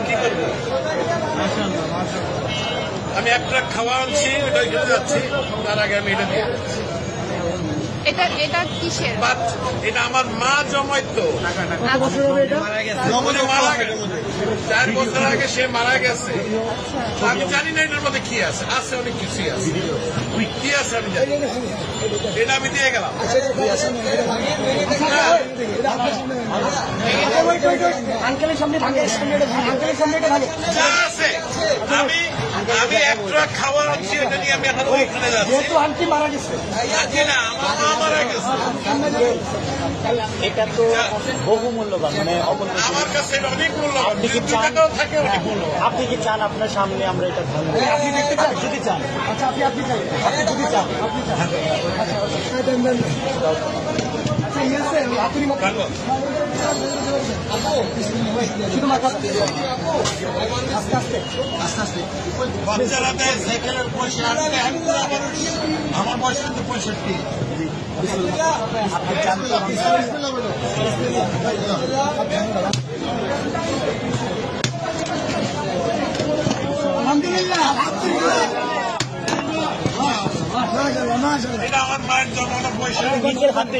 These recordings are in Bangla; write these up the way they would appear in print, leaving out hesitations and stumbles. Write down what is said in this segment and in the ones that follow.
কি করবো? আমি একটা খাওয়া আনছি, ওটা খেতে যাচ্ছি, তার আগে আমি এটা দিয়ে এটা কিসের? এটা আমার মা জমাইতো। 4 বছর আগে সে মারা গেছে। আমি জানি না এটার মধ্যে কি আছে, আছে অনেক কিছুই আছে, কি আছে আমি জানি। এটা আমি দিয়ে গেলাম। যা আছে আমি একটা খাওয়া আনছি, এটা নিয়ে আমি এখন ওইখানে যাচ্ছি। আন্টি মারা গেছে, না আমার মা মারা গেছে। এটা তো বহু মূল্যবান, মানে আমার কাছে এটা অনেক মূল্যবান, 2 টাকাও থাকে অনেক মূল্যবান। আপনি কি চান আপনার সামনে আমরা এটা ধারণ করি? আপনি দেখতে চান? যদি চান, আচ্ছা আপনি চান, আপনি যদি চান, আপনি চান, বাচ্চারা দেয় সাইকেলের পয়সা, আমার বয়স কিন্তু 65। আপনি চান তো এটা আমার মায়ের জমানো পয়সা। নিজের হাতে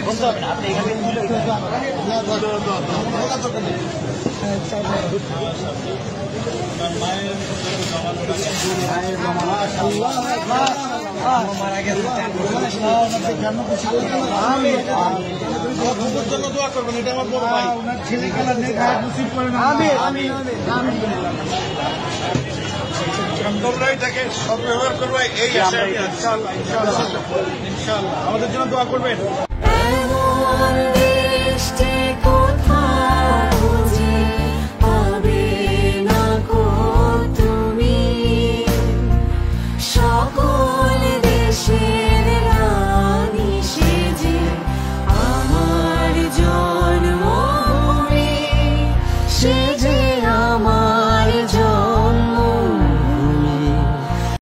বলতে হবে না, আপনি এখানে মারা গেছে। জন্য দোয়া করবেন, এটা আমার বড় ভাই। তোমরা এটাকে সদ্ব্যবহার করবে, এই আশা। ইনশাআল্লাহ আমাদের জন্য দোয়া করবেন।